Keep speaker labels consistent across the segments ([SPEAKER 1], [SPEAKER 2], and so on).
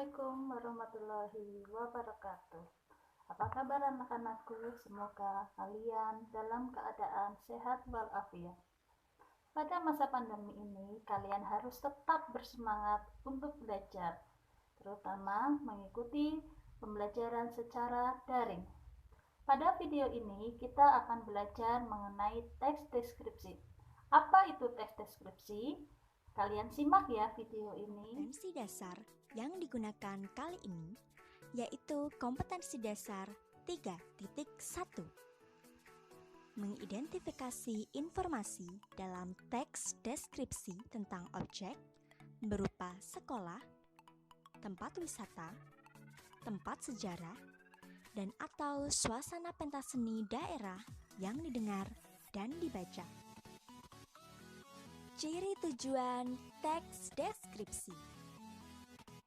[SPEAKER 1] Assalamualaikum warahmatullahi wabarakatuh. Apa kabar anak-anakku? Semoga kalian dalam keadaan sehat walafiat. Pada masa pandemi ini, kalian harus tetap bersemangat untuk belajar, terutama mengikuti pembelajaran secara daring. Pada video ini, kita akan belajar mengenai teks deskripsi. Apa itu teks deskripsi? Kalian simak ya video ini.
[SPEAKER 2] Kompetensi dasar yang digunakan kali ini yaitu kompetensi dasar 3.1. Mengidentifikasi informasi dalam teks deskripsi tentang objek berupa sekolah, tempat wisata, tempat sejarah, dan atau suasana pentas seni daerah yang didengar dan dibaca. Ciri tujuan teks deskripsi.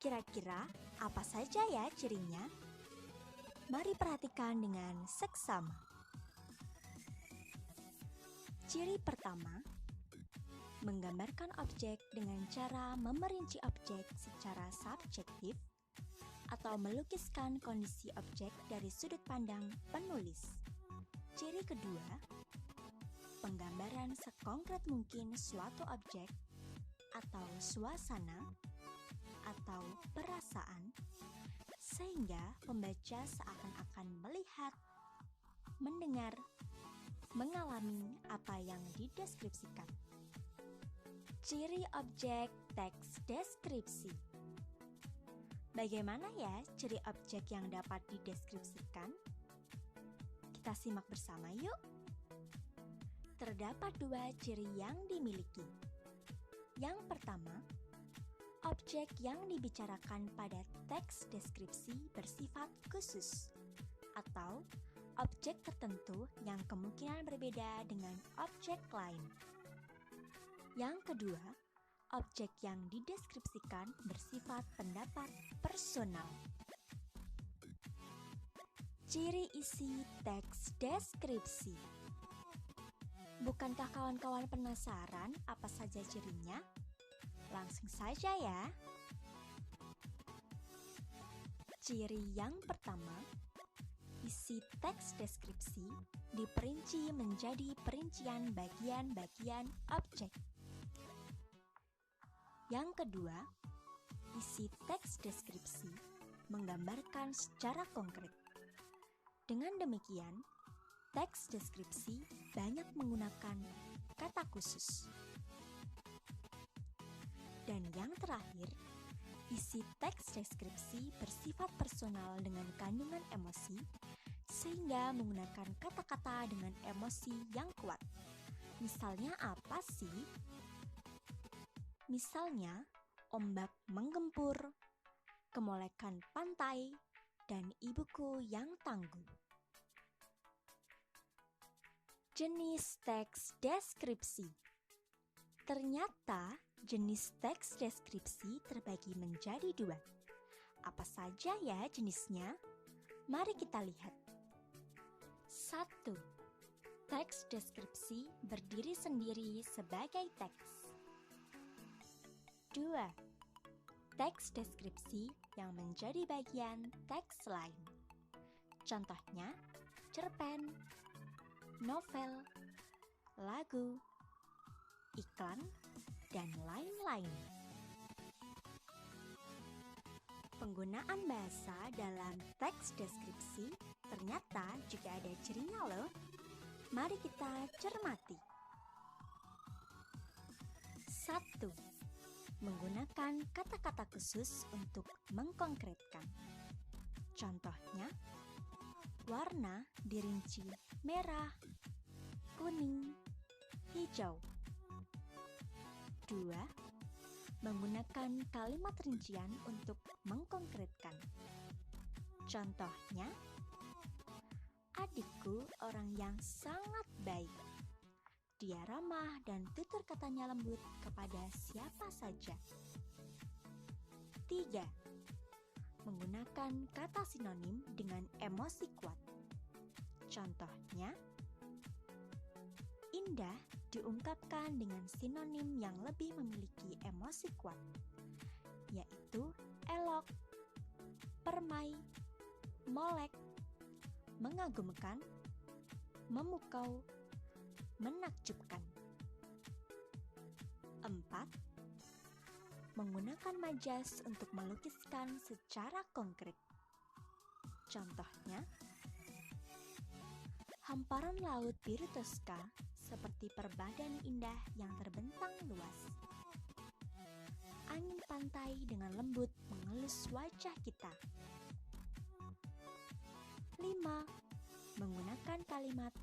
[SPEAKER 2] Kira-kira apa saja ya cirinya? Mari perhatikan dengan seksama. Ciri pertama, menggambarkan objek dengan cara memerinci objek secara subjektif atau melukiskan kondisi objek dari sudut pandang penulis. Ciri kedua, penggambaran sekonkret mungkin suatu objek atau suasana atau perasaan sehingga pembaca seakan-akan melihat, mendengar, mengalami apa yang dideskripsikan. Ciri objek teks deskripsi. Bagaimana ya ciri objek yang dapat dideskripsikan? Kita simak bersama yuk. Terdapat dua ciri yang dimiliki. Yang pertama, objek yang dibicarakan pada teks deskripsi bersifat khusus atau objek tertentu yang kemungkinan berbeda dengan objek lain. Yang kedua, objek yang dideskripsikan bersifat pendapat personal. Ciri isi teks deskripsi. Bukankah kawan-kawan penasaran apa saja cirinya? Langsung saja ya. Ciri yang pertama, isi teks deskripsi diperinci menjadi perincian bagian-bagian objek. Yang kedua, isi teks deskripsi menggambarkan secara konkret. Dengan demikian, teks deskripsi banyak menggunakan kata khusus. Dan yang terakhir, isi teks deskripsi bersifat personal dengan kandungan emosi, sehingga menggunakan kata-kata dengan emosi yang kuat. Misalnya apa sih? Misalnya, ombak menggempur, kemolekan pantai, dan ibuku yang tangguh. Jenis teks deskripsi. Ternyata jenis teks deskripsi terbagi menjadi dua. Apa saja ya jenisnya? Mari kita lihat. 1. Teks deskripsi berdiri sendiri sebagai teks. 2. Teks deskripsi yang menjadi bagian teks lain. Contohnya, cerpen, novel, lagu, iklan, dan lain-lain. Penggunaan bahasa dalam teks deskripsi ternyata juga ada cirinya loh. Mari kita cermati. 1. Menggunakan kata-kata khusus untuk mengkonkretkan. Contohnya, warna dirinci merah, kuning, hijau. 2. Menggunakan kalimat rincian untuk mengkonkretkan. Contohnya, adikku orang yang sangat baik. Dia ramah dan tutur katanya lembut kepada siapa saja. 3. Menggunakan kata sinonim dengan emosi kuat. Contohnya, indah diungkapkan dengan sinonim yang lebih memiliki emosi kuat, yaitu elok, permai, molek, mengagumkan, memukau, menakjubkan. 4. Menggunakan majas untuk melukiskan secara konkret. Contohnya, hamparan laut biru Toska seperti perbadan indah yang terbentang luas. Angin pantai dengan lembut mengelus wajah kita. 5. Menggunakan kalimat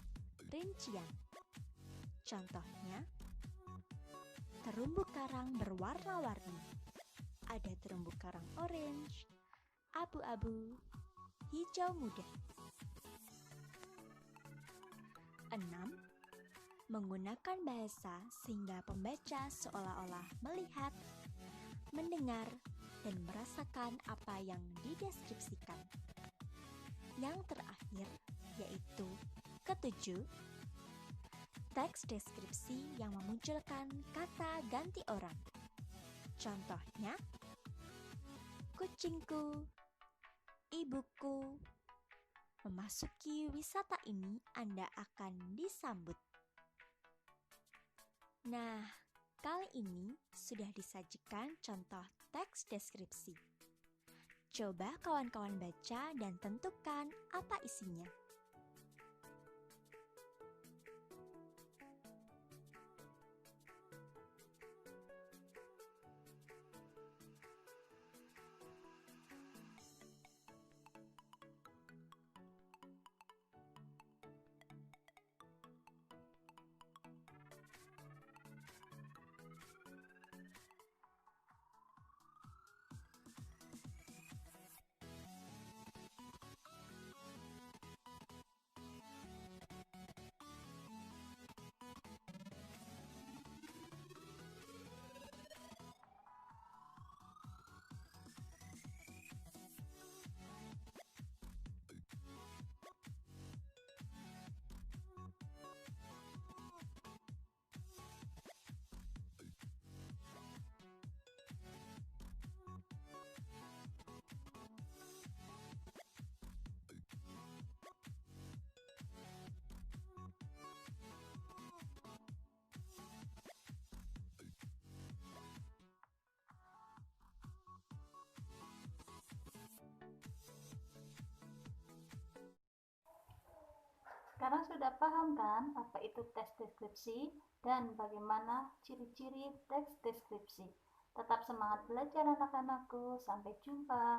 [SPEAKER 2] rincian. Contohnya, terumbu karang berwarna-warni. Ada terumbu karang orange, abu-abu, hijau muda. 6. Menggunakan bahasa sehingga pembaca seolah-olah melihat, mendengar, dan merasakan apa yang dideskripsikan. Yang terakhir yaitu ketujuh, teks deskripsi yang memunculkan kata ganti orang. Contohnya, kucingku, ibuku. Memasuki wisata ini Anda akan disambut. Nah, kali ini sudah disajikan contoh teks deskripsi. Coba kawan-kawan baca dan tentukan apa isinya.
[SPEAKER 1] Sekarang sudah paham kan apa itu teks deskripsi dan bagaimana ciri-ciri teks deskripsi. Tetap semangat belajar anak-anakku. Sampai jumpa.